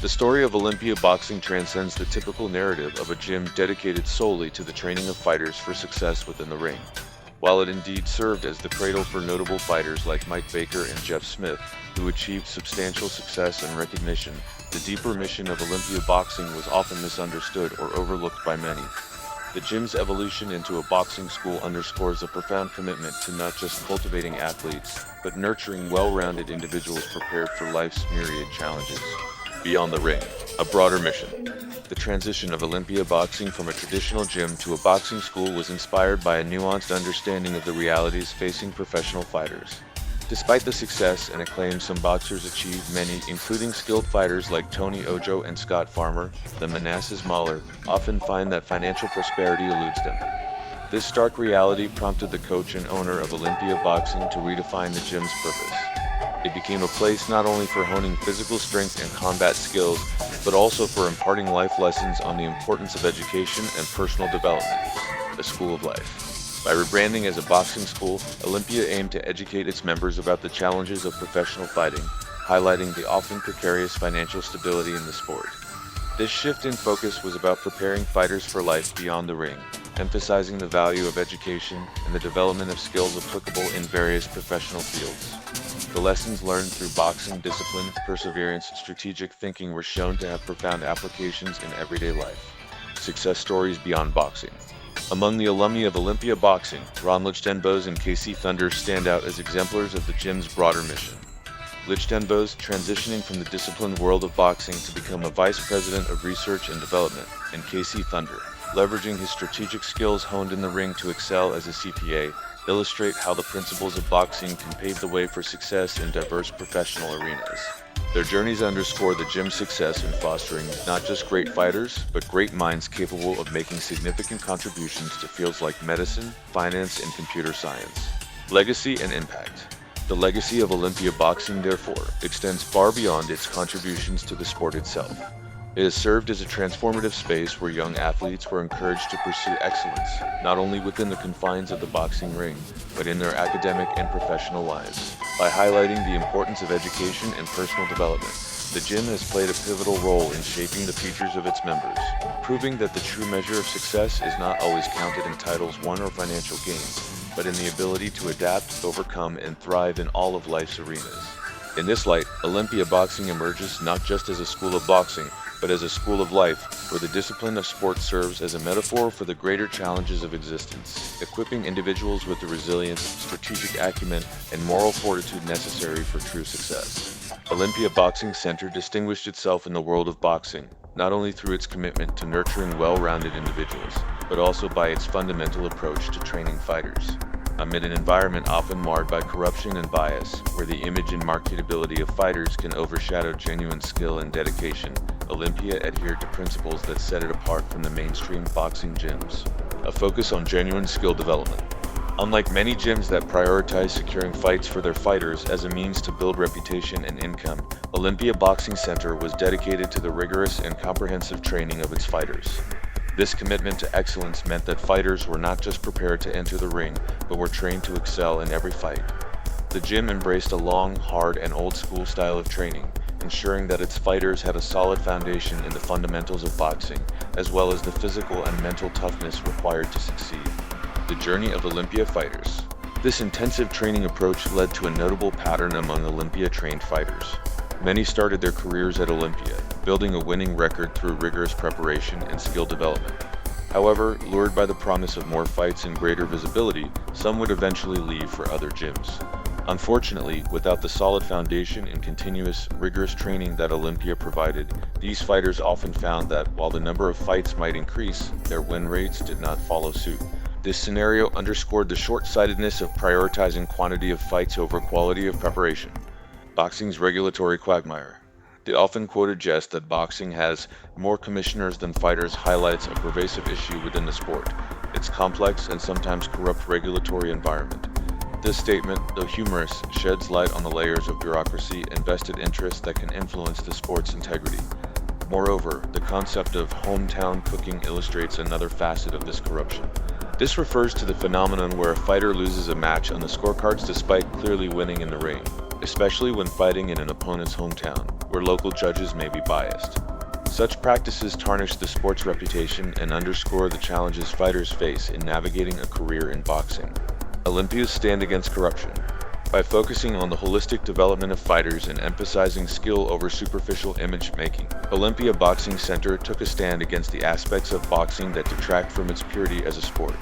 The story of Olympia Boxing transcends the typical narrative of a gym dedicated solely to the training of fighters for success within the ring. While it indeed served as the cradle for notable fighters like Mike Baker and Jeff Smith, who achieved substantial success and recognition, the deeper mission of Olympia Boxing was often misunderstood or overlooked by many. The gym's evolution into a boxing school underscores a profound commitment to not just cultivating athletes, but nurturing well-rounded individuals prepared for life's myriad challenges. Beyond the ring, a broader mission. The transition of Olympia Boxing from a traditional gym to a boxing school was inspired by a nuanced understanding of the realities facing professional fighters. Despite the success and acclaim some boxers achieved, many, including skilled fighters like Tony Ojo and Scott Farmer, the Manassas Mauler, often find that financial prosperity eludes them. This stark reality prompted the coach and owner of Olympia Boxing to redefine the gym's purpose. It became a place not only for honing physical strength and combat skills, but also for imparting life lessons on the importance of education and personal development, a school of life. By rebranding as a boxing school, Olympia aimed to educate its members about the challenges of professional fighting, highlighting the often precarious financial stability in the sport. This shift in focus was about preparing fighters for life beyond the ring, emphasizing the value of education and the development of skills applicable in various professional fields. The lessons learned through boxing discipline, perseverance, and strategic thinking were shown to have profound applications in everyday life. Success stories beyond boxing. Among the alumni of Olympia Boxing, Lichtenvos and KC Thunder stand out as exemplars of the gym's broader mission. Lichtenvos transitioning from the disciplined world of boxing to become a vice president of research and development, and KC Thunder, leveraging his strategic skills honed in the ring to excel as a CPA, illustrate how the principles of boxing can pave the way for success in diverse professional arenas. Their journeys underscore the gym's success in fostering not just great fighters, but great minds capable of making significant contributions to fields like medicine, finance, and computer science. Legacy and impact. The legacy of Olympia Boxing, therefore, extends far beyond its contributions to the sport itself. It has served as a transformative space where young athletes were encouraged to pursue excellence, not only within the confines of the boxing ring, but in their academic and professional lives. By highlighting the importance of education and personal development, the gym has played a pivotal role in shaping the futures of its members, proving that the true measure of success is not always counted in titles won or financial gains, but in the ability to adapt, overcome, and thrive in all of life's arenas. In this light, Olympia Boxing emerges not just as a school of boxing, but as a school of life, where the discipline of sport serves as a metaphor for the greater challenges of existence, equipping individuals with the resilience, strategic acumen, and moral fortitude necessary for true success. Olympia Boxing Center distinguished itself in the world of boxing, not only through its commitment to nurturing well-rounded individuals, but also by its fundamental approach to training fighters. Amid an environment often marred by corruption and bias, where the image and marketability of fighters can overshadow genuine skill and dedication, Olympia adhered to principles that set it apart from the mainstream boxing gyms. A focus on genuine skill development. Unlike many gyms that prioritize securing fights for their fighters as a means to build reputation and income, Olympia Boxing Center was dedicated to the rigorous and comprehensive training of its fighters. This commitment to excellence meant that fighters were not just prepared to enter the ring, but were trained to excel in every fight. The gym embraced a long, hard, and old-school style of training, ensuring that its fighters had a solid foundation in the fundamentals of boxing, as well as the physical and mental toughness required to succeed. The journey of Olympia fighters. This intensive training approach led to a notable pattern among Olympia-trained fighters. Many started their careers at Olympia, building a winning record through rigorous preparation and skill development. However, lured by the promise of more fights and greater visibility, some would eventually leave for other gyms. Unfortunately, without the solid foundation and continuous, rigorous training that Olympia provided, these fighters often found that while the number of fights might increase, their win rates did not follow suit. This scenario underscored the short-sightedness of prioritizing quantity of fights over quality of preparation. Boxing's regulatory quagmire. The often quoted jest that boxing has more commissioners than fighters highlights a pervasive issue within the sport, its complex and sometimes corrupt regulatory environment. This statement, though humorous, sheds light on the layers of bureaucracy and vested interests that can influence the sport's integrity. Moreover, the concept of hometown cooking illustrates another facet of this corruption. This refers to the phenomenon where a fighter loses a match on the scorecards despite clearly winning in the ring, especially when fighting in an opponent's hometown, where local judges may be biased. Such practices tarnish the sport's reputation and underscore the challenges fighters face in navigating a career in boxing. Olympia's stand against corruption. By focusing on the holistic development of fighters and emphasizing skill over superficial image making, Olympia Boxing Center took a stand against the aspects of boxing that detract from its purity as a sport.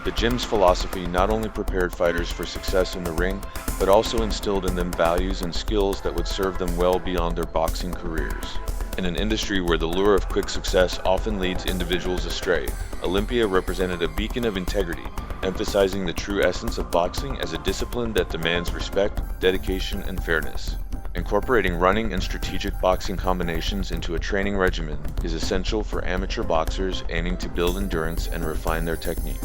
The gym's philosophy not only prepared fighters for success in the ring, but also instilled in them values and skills that would serve them well beyond their boxing careers. In an industry where the lure of quick success often leads individuals astray, Olympia represented a beacon of integrity, emphasizing the true essence of boxing as a discipline that demands respect, dedication, and fairness. Incorporating running and strategic boxing combinations into a training regimen is essential for amateur boxers aiming to build endurance and refine their technique.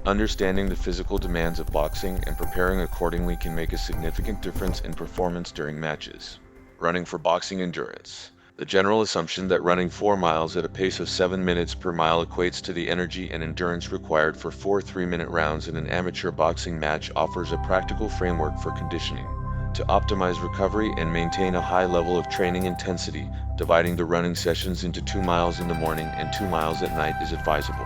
Understanding the physical demands of boxing and preparing accordingly can make a significant difference in performance during matches. Running for boxing endurance. The general assumption that running 4 miles at a pace of 7 minutes per mile equates to the energy and endurance required for 4 3-minute rounds in an amateur boxing match offers a practical framework for conditioning. To optimize recovery and maintain a high level of training intensity, dividing the running sessions into 2 miles in the morning and 2 miles at night is advisable.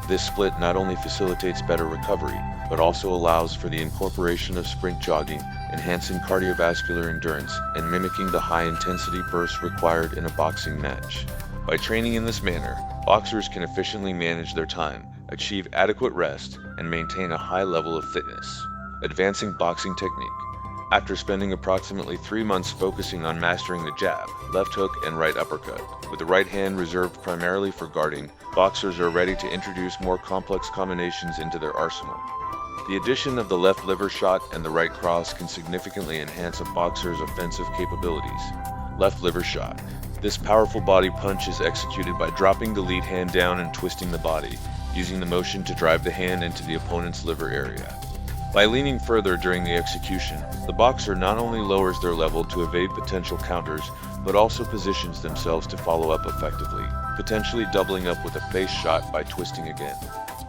This split not only facilitates better recovery, but also allows for the incorporation of sprint jogging, enhancing cardiovascular endurance and mimicking the high-intensity bursts required in a boxing match. By training in this manner, boxers can efficiently manage their time, achieve adequate rest, and maintain a high level of fitness. Advancing boxing technique. After spending approximately 3 months focusing on mastering the jab, left hook, and right uppercut, with the right hand reserved primarily for guarding, boxers are ready to introduce more complex combinations into their arsenal. The addition of the left liver shot and the right cross can significantly enhance a boxer's offensive capabilities. Left liver shot. This powerful body punch is executed by dropping the lead hand down and twisting the body, using the motion to drive the hand into the opponent's liver area. By leaning further during the execution, the boxer not only lowers their level to evade potential counters, but also positions themselves to follow up effectively, potentially doubling up with a face shot by twisting again.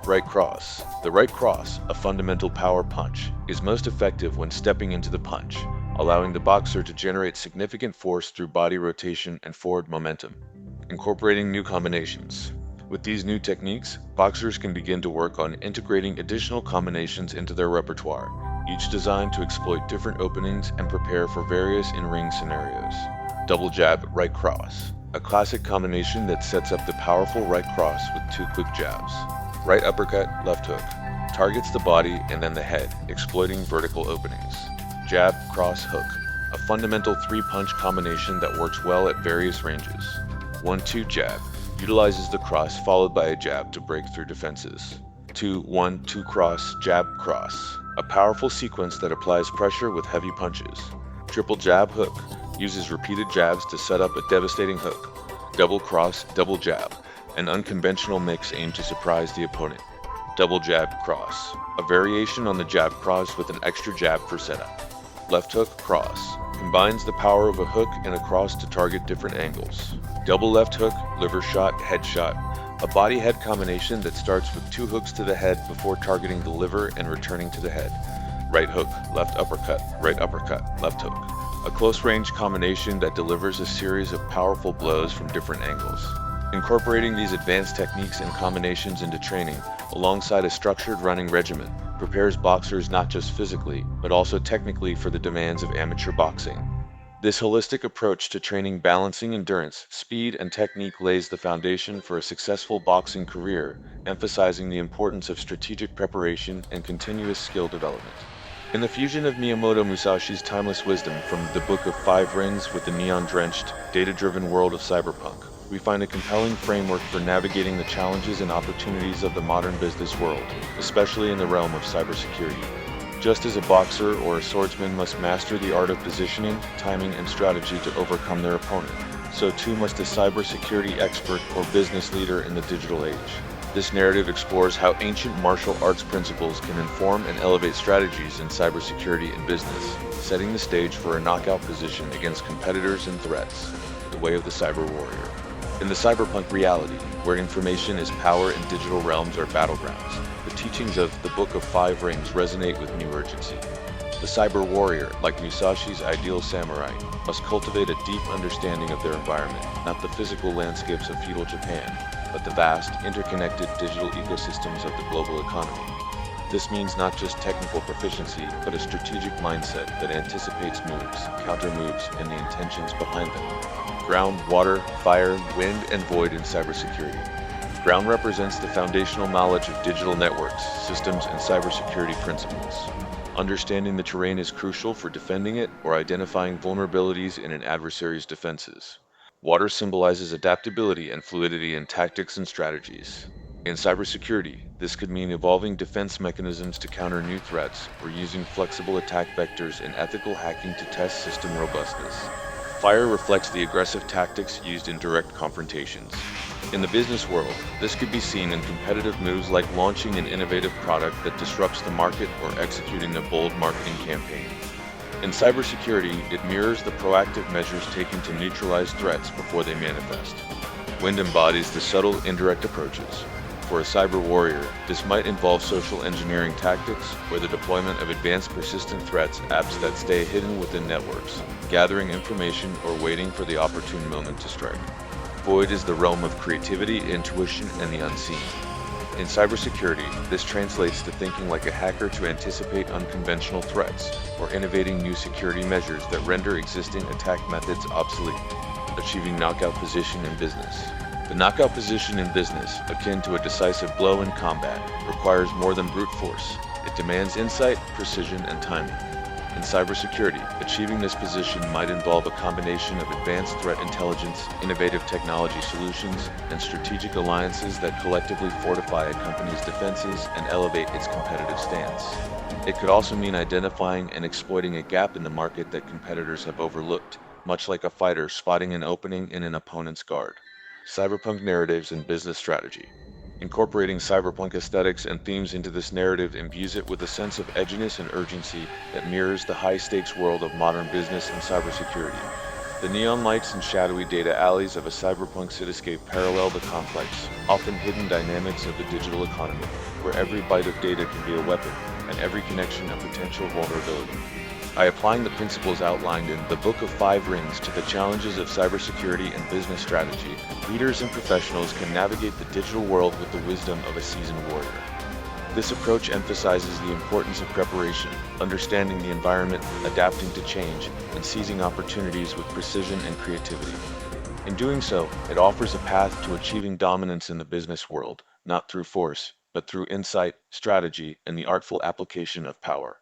Right cross. The right cross, a fundamental power punch, is most effective when stepping into the punch, allowing the boxer to generate significant force through body rotation and forward momentum. Incorporating new combinations. With these new techniques, boxers can begin to work on integrating additional combinations into their repertoire, each designed to exploit different openings and prepare for various in-ring scenarios. Double jab, right cross. A classic combination that sets up the powerful right cross with 2 quick jabs. Right uppercut, left hook. Targets the body and then the head, exploiting vertical openings. Jab, cross, hook. A fundamental 3-punch combination that works well at various ranges. 1-2 jab. Utilizes the cross followed by a jab to break through defenses. 2-1-2 cross, jab, cross. A powerful sequence that applies pressure with heavy punches. Triple jab, hook. Uses repeated jabs to set up a devastating hook. Double cross, double jab. An unconventional mix aimed to surprise the opponent. Double jab, cross. A variation on the jab cross with an extra jab for setup. Left hook, cross. Combines the power of a hook and a cross to target different angles. Double left hook, liver shot, head shot. A body-head combination that starts with 2 hooks to the head before targeting the liver and returning to the head. Right hook, left uppercut, left hook. A close-range combination that delivers a series of powerful blows from different angles. Incorporating these advanced techniques and combinations into training, alongside a structured running regimen, prepares boxers not just physically, but also technically for the demands of amateur boxing. This holistic approach to training balancing endurance, speed, and technique lays the foundation for a successful boxing career, emphasizing the importance of strategic preparation and continuous skill development. In the fusion of Miyamoto Musashi's timeless wisdom from the Book of 5 Rings with the neon-drenched, data-driven world of cyberpunk, we find a compelling framework for navigating the challenges and opportunities of the modern business world, especially in the realm of cybersecurity. Just as a boxer or a swordsman must master the art of positioning, timing, and strategy to overcome their opponent, so too must a cybersecurity expert or business leader in the digital age. This narrative explores how ancient martial arts principles can inform and elevate strategies in cybersecurity and business, setting the stage for a knockout position against competitors and threats, the way of the cyber warrior. In the cyberpunk reality, where information is power and digital realms are battlegrounds, the teachings of the Book of 5 Rings resonate with new urgency. The cyber warrior, like Musashi's ideal samurai, must cultivate a deep understanding of their environment, not the physical landscapes of feudal Japan, but the vast, interconnected digital ecosystems of the global economy. This means not just technical proficiency, but a strategic mindset that anticipates moves, counter-moves, and the intentions behind them. Ground, water, fire, wind, and void in cybersecurity. Ground represents the foundational knowledge of digital networks, systems, and cybersecurity principles. Understanding the terrain is crucial for defending it or identifying vulnerabilities in an adversary's defenses. Water symbolizes adaptability and fluidity in tactics and strategies. In cybersecurity, this could mean evolving defense mechanisms to counter new threats or using flexible attack vectors and ethical hacking to test system robustness. Fire reflects the aggressive tactics used in direct confrontations. In the business world, this could be seen in competitive moves like launching an innovative product that disrupts the market or executing a bold marketing campaign. In cybersecurity, it mirrors the proactive measures taken to neutralize threats before they manifest. Wind embodies the subtle, indirect approaches. For a cyber warrior, this might involve social engineering tactics or the deployment of advanced persistent threats apps that stay hidden within networks, gathering information or waiting for the opportune moment to strike. Void is the realm of creativity, intuition, and the unseen. In cybersecurity, this translates to thinking like a hacker to anticipate unconventional threats, or innovating new security measures that render existing attack methods obsolete. Achieving knockout position in business. The knockout position in business, akin to a decisive blow in combat, requires more than brute force. It demands insight, precision, and timing. In cybersecurity, achieving this position might involve a combination of advanced threat intelligence, innovative technology solutions, and strategic alliances that collectively fortify a company's defenses and elevate its competitive stance. It could also mean identifying and exploiting a gap in the market that competitors have overlooked, much like a fighter spotting an opening in an opponent's guard. Cyberpunk narratives and business strategy. Incorporating cyberpunk aesthetics and themes into this narrative imbues it with a sense of edginess and urgency that mirrors the high-stakes world of modern business and cybersecurity. The neon lights and shadowy data alleys of a cyberpunk cityscape parallel the complex, often hidden dynamics of the digital economy, where every byte of data can be a weapon, and every connection a potential vulnerability. By applying the principles outlined in The Book of Five Rings to the challenges of cybersecurity and business strategy, leaders and professionals can navigate the digital world with the wisdom of a seasoned warrior. This approach emphasizes the importance of preparation, understanding the environment, adapting to change, and seizing opportunities with precision and creativity. In doing so, it offers a path to achieving dominance in the business world, not through force, but through insight, strategy, and the artful application of power.